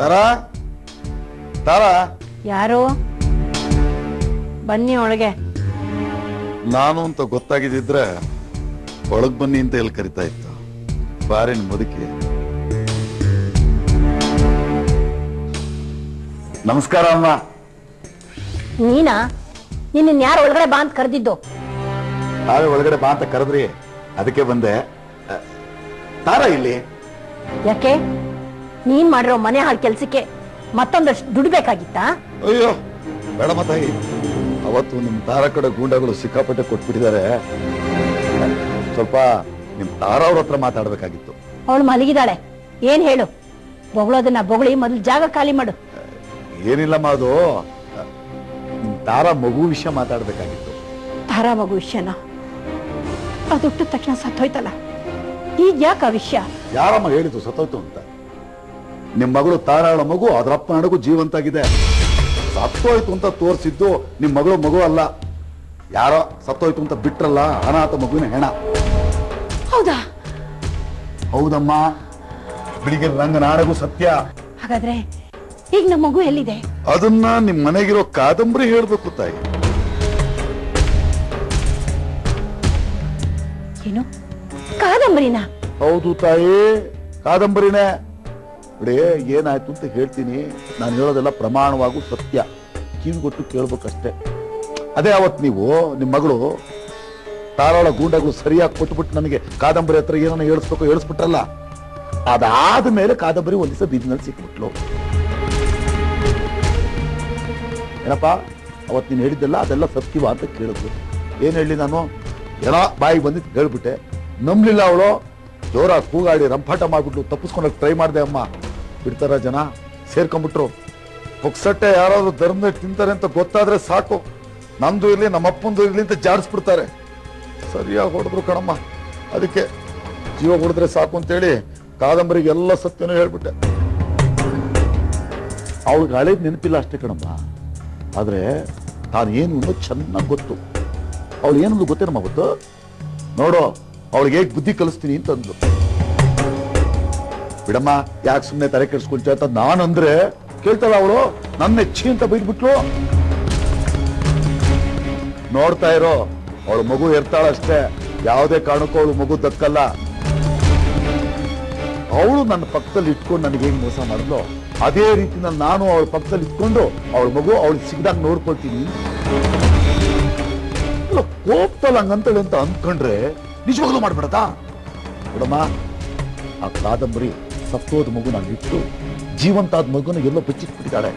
ತಾರಾ ತಾರಾ ಯಾರು? ಬನ್ನಿ ಒಳಗೆ. ನಾನು ಅಂತ ಗೊತ್ತಾಗಿದ್ದಿದ್ರೆ ಒಳಗ್ ಬನ್ನಿ ಅಂತ ಎಲ್ಲಿ ಕರಿತಾ ಇತ್ತು. ಬಾರಿನ ಮುದುಕಿ. ನಮಸ್ಕಾರ ಅಮ್ಮ. ನೀನಾ? ನಿನ್ನ ಯಾರು ಒಳಗಡೆ ಬಾ ಅಂತ ಕರೆದಿದ್ದು? ನಾವೇ ಒಳಗಡೆ ಬಾ ಅಂತ ಕರೆದ್ರಿ, ಅದಕ್ಕೆ ಬಂದೆ. ತಾರಾ ಇಲ್ಲಿ ಯಾಕೆ? ನೀನ್ ಮಾಡಿರೋ ಮನೆ ಹಾಳು ಕೆಲ್ಸಕ್ಕೆ ಮತ್ತೊಂದಷ್ಟು ದುಡ್ಡು ಬೇಕಾಗಿತ್ತಾ? ಅಯ್ಯೋ ಬೇಡಮ್ಮ ತಾಯಿ, ಅವತ್ತು ನಿಮ್ ತಾರಾ ಕಡೆ ಗೂಂಡಗಳು ಸಿಕ್ಕಾಪಟ್ಟೆ ಕೊಟ್ಬಿಟ್ಟಿದ್ದಾರೆ. ಸ್ವಲ್ಪ ನಿಮ್ ತಾರಾ ಅವ್ರ ಹತ್ರ ಮಾತಾಡ್ಬೇಕಾಗಿತ್ತು. ಅವಳು ಮಲಗಿದಾಳೆ. ಏನ್ ಹೇಳು? ಬೊಗಳೋದನ್ನ ಬೊಗಳಿ ಮೊದಲು ಜಾಗ ಖಾಲಿ ಮಾಡು. ಏನಿಲ್ಲಮ್ಮ, ಅದು ನಿಮ್ ತಾರಾ ಮಗು ವಿಷಯ ಮಾತಾಡ್ಬೇಕಾಗಿತ್ತು. ತಾರಾ ಮಗು ವಿಷಯನ? ಅದು ಹುಟ್ಟಿದ ತಕ್ಷಣ ಸತ್ತೋಯ್ತಲ್ಲ, ಈಗ ಯಾಕೆ ಆ ವಿಷಯ? ಯಾರಮ್ಮ ಹೇಳಿದ್ದು ಸತ್ತೋಯ್ತು ಅಂತ? ನಿಮ್ ಮಗಳು ತಾರಾಳ ಮಗು ಅದ್ರಪ್ಪ ನಡಗು ಜೀವಂತಾಗಿದೆ. ಸತ್ತೋಯ್ತು ಅಂತ ತೋರಿಸಿದ್ದು ನಿಮ್ ಮಗಳು ಮಗು ಅಲ್ಲ, ಯಾರೋ ಸತ್ತೋಯ್ತು ಅಂತ ಬಿಟ್ರಲ್ಲ ಅನಾಥ ಮಗುವಿನ ಹೆಣ. ಹೌದಾ? ಹೌದಮ್ಮ, ಬೆಳಿಗ್ಗೆ ರಂಗನಾಡಗು ಸತ್ಯ. ಹಾಗಾದ್ರೆ ಈಗ ನಮ್ಮ ಮಗು ಎಲ್ಲಿದೆ? ಅದನ್ನ ನಿಮ್ ಮನೆಗಿರೋ ಕಾದಂಬರಿ ಹೇಳ್ಬೇಕು ತಾಯಿ. ಏನು ಕಾದಂಬರಿನ? ಹೌದು ತಾಯಿ, ಕಾದಂಬರಿನೇ. ನೋಡಿ ಏನಾಯ್ತು ಅಂತ ಹೇಳ್ತೀನಿ. ನಾನು ಹೇಳೋದೆಲ್ಲ ಪ್ರಮಾಣವಾಗೂ ಸತ್ಯ, ಕಿವಿಗೊಟ್ಟು ಕೇಳ್ಬೇಕಷ್ಟೇ. ಅದೇ ಅವತ್ತು ನೀವು ನಿಮ್ಮ ಮಗಳು ತಾರಾಳ ಗೂಂಡಗಳು ಸರಿಯಾಗಿ ಕೊಟ್ಬಿಟ್ಟು ನನಗೆ ಕಾದಂಬರಿ ಹತ್ರ ಏನನ್ನ ಹೇಳಿಸ್ಬೇಕು ಹೇಳಿಸ್ಬಿಟ್ರಲ್ಲ, ಅದಾದ ಮೇಲೆ ಕಾದಂಬರಿ ಒಂದ್ ದಿವಸ ಬೀದಿನಲ್ಲಿ ಸಿಕ್ಬಿಟ್ಲು. ಏನಪ್ಪ ಅವತ್ತು ನೀನು ಹೇಳಿದ್ದೆಲ್ಲ ಅದೆಲ್ಲ ಸತ್ಯವ ಅಂತ ಕೇಳಿದ್ರು. ಏನ್ ಹೇಳಿ ನಾನು? ಏನೋ ಬಾಯಿಗೆ ಬಂದಿದ್ದು ಹೇಳ್ಬಿಟ್ಟೆ. ನಂಬ್ಲಿಲ್ಲ ಅವಳು. ಜೋರಾಗಿ ಕೂಗಾಡಿ ರಂಪಾಟ ಮಾಡ್ಬಿಟ್ಲು. ತಪ್ಪಿಸ್ಕೊಳಕ್ ಟ್ರೈ ಮಾಡಿದೆ ಅಮ್ಮ. ಬಿಡ್ತಾರ ಜನ? ಸೇರ್ಕೊಂಡ್ಬಿಟ್ರು. ಪುಕ್ಸಟ್ಟೆ ಯಾರಾದ್ರೂ ಧರ್ಮ ತಿಂತಾರೆ ಅಂತ ಗೊತ್ತಾದ್ರೆ ಸಾಕು, ನಮ್ದು ಇರ್ಲಿ ನಮ್ಮಪ್ಪಂದು ಇರ್ಲಿ ಅಂತ ಜಾಡಿಸ್ಬಿಡ್ತಾರೆ. ಸರಿಯಾಗಿ ಹೊಡೆದ್ರು ಕಣಮ್ಮ. ಅದಕ್ಕೆ ಜೀವ ಹೊಡೆದ್ರೆ ಸಾಕು ಅಂತೇಳಿ ಕಾದಂಬರಿಗೆ ಎಲ್ಲ ಸತ್ಯನೂ ಹೇಳ್ಬಿಟ್ಟೆ. ಅವಳಿಗೆ ಹಳೇದ್ ನೆನಪಿಲ್ಲ ಅಷ್ಟೇ ಕಣಮ್ಮ, ಆದ್ರೆ ನಾನು ಏನು ಅನ್ನೋದು ಚೆನ್ನಾಗಿ ಗೊತ್ತು. ಅವಳು ಏನಂದು ಗೊತ್ತೇನಮ್ಮ ಗೊತ್ತು? ನೋಡು ಅವಳಿಗೆ ಹೇಗೆ ಬುದ್ಧಿ ಕಲಿಸ್ತೀನಿ ಅಂತಂದು. ಬಿಡಮ್ಮ, ಯಾಕೆ ಸುಮ್ಮನೆ ತಲೆ ಕೆಡಿಸ್ಕೊಳ್ತೀಯ ಅಂತ ನಾನಂದ್ರೆ ಕೇಳ್ತಾಳ ಅವಳು. ನನ್ನ ಹೆಚ್ಚಿ ಅಂತ ಬೈದ್ಬಿಟ್ಲು. ನೋಡ್ತಾ ಇರೋ, ಅವಳು ಮಗು ಇರ್ತಾಳಷ್ಟೇ, ಯಾವುದೇ ಕಾರಣಕ್ಕೂ ಅವಳು ಮಗು ದಕ್ಕಲ್ಲ. ಅವಳು ನನ್ನ ಪಕ್ಕದಲ್ಲಿ ಇಟ್ಕೊಂಡು ನನಗೆ ಹೇಗೆ ಮೋಸ ಮಾಡಿದ್ಲು, ಅದೇ ರೀತಿ ನಾನು ಅವಳ ಪಕ್ಕದಲ್ಲಿ ಇಟ್ಕೊಂಡು ಅವಳ ಮಗು ಅವಳಿಗೆ ಸಿಗ್ದಾಗ ನೋಡ್ಕೊಳ್ತೀನಿ. ಕೋಪ್ತಲ್ಲ ಹಂಗಂತೇಳಿ ಅಂತ ಅಂದ್ಕೊಂಡ್ರೆ ನಿಜವಾಗ್ಲೂ ಮಾಡ್ಬಿಡತಾ? ಬಿಡಮ್ಮ, ಆ ಕಾದಂಬರಿ ಸತ್ತೋದ ಮಗು ನಾನು ಇಟ್ಟು ಜೀವಂತ ಆದ ಮಗುನ ಎಲ್ಲೋ ಬಚ್ಚಿಟ್ಬಿಟ್ಟಿದ್ದಾಳೆ.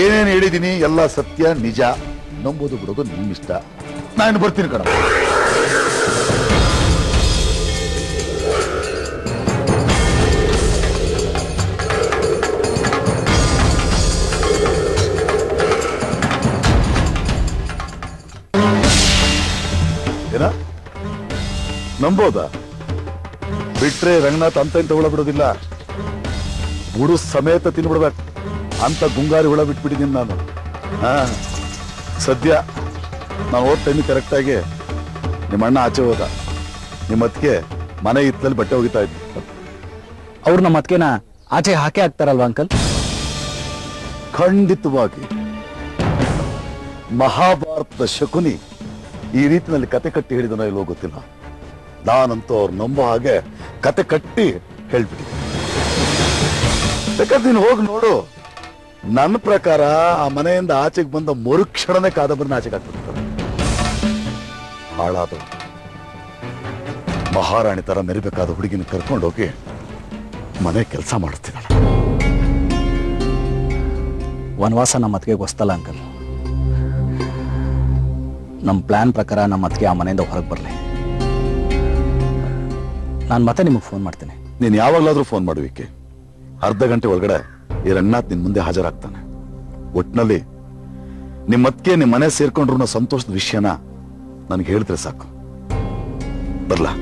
ಏನೇನು ಹೇಳಿದೀನಿ ಎಲ್ಲ ಸತ್ಯ ನಿಜ. ನಂಬೋದು ಬಿಡೋದು ನಿಮ್ಮಿಷ್ಟ. ನಾನು ಬರ್ತೀನಿ ಕಣ. ಏನ ನಂಬೋದಾ? ಬಿಟ್ರೆ ರಂಗನಾಥ್ ಅಂತ ಇಂತ ಹುಳ ಬಿಡೋದಿಲ್ಲ, ಬುಡು ಸಮೇತ ತಿನ್ಬಿಡ್ಬೇಕು ಅಂತ ಗುಂಗಾರಿ ಹುಳ ಬಿಟ್ಬಿಟ್ಟಿದ್ದೀನಿ ನಾನು. ಸದ್ಯ ನಾವು ಹೋದ ಟೈಮಿಗೆ ಕರೆಕ್ಟಾಗಿ ನಿಮ್ಮ ಅಣ್ಣ ಆಚೆ ಹೋದ. ನಿಮ್ಮ ಅತ್ತಿಗೆ ಮನೆ ಹಿತ್ತಲಲ್ಲಿ ಬಟ್ಟೆ ಹೋಗಿತಾ ಇದ್ವಿ. ಅವ್ರು ನಮ್ಮ ಅತ್ತಿಗೆನ ಆಚೆ ಹಾಕೇ ಹಾಕ್ತಾರಲ್ವಾ ಅಂಕಲ್? ಖಂಡಿತವಾಗಿ. ಮಹಾಭಾರತದ ಶಕುನಿ ಈ ರೀತಿಯಲ್ಲಿ ಕತೆ ಕಟ್ಟಿ ಹೇಳಿದನೋ ಇಲ್ಲೋ ಗೊತ್ತಿಲ್ಲ. ನಾನಂತೂ ಅವ್ರು ನಂಬೋ ಹಾಗೆ ಕತೆ ಕಟ್ಟಿ ಹೇಳ್ಬಿಟ್ಟಿದ್ದೆ. ಬೇಕಾದ್ರೆ ನೀನು ಹೋಗಿ ನೋಡು. ನನ್ನ ಪ್ರಕಾರ ಆ ಮನೆಯಿಂದ ಆಚೆಗೆ ಬಂದ ಮರುಕ್ಷಣನೇ ಕಾದಂಬರಿನ ಆಚೆಗೆ ಹಾಕ್ಬಿಡ್ತಾರೆ. ಹಾಳಾದ ಮಹಾರಾಣಿ ತರ ಮೆರಿಬೇಕಾದ ಹುಡುಗಿನ ಕರ್ಕೊಂಡೋಗಿ ಮನೆ ಕೆಲಸ ಮಾಡ್ತಿದ್ದಾಳೆ. ವನವಾಸ ನಮ್ಮ ಅತ್ತಿಗೆ ಗೊಸ್ತಲ್ಲ ಅಂಕಲ್. ನಮ್ಮ ಪ್ಲಾನ್ ಪ್ರಕಾರ ನಮ್ಮ ಅತ್ತಿಗೆ ಆ ಮನೆಯಿಂದ ಹೊರಗೆ ಬರಲಿ. ನಾನು ಮತ್ತೆ ನಿಮಗೆ ಫೋನ್ ಮಾಡ್ತೀನಿ. ನೀನು ಯಾವಾಗಲಾದ್ರೂ ಫೋನ್ ಮಾಡುವಿಕೆ. ಅರ್ಧ ಗಂಟೆ ಒಳಗಡೆ ಈ ರಂಗನಾಥ್ ನಿನ್ ಮುಂದೆ ಹಾಜರಾಗ್ತಾನೆ. ಒಟ್ನಲ್ಲಿ ನಿಮ್ಮತ್ತಿಗೆ ನಿಮ್ಮ ಮನೆ ಸೇರ್ಕೊಂಡ್ರು ಸಂತೋಷದ ವಿಷಯನ ನನಗೆ ಹೇಳಿದ್ರೆ ಸಾಕು. ಬರ್ಲಾ?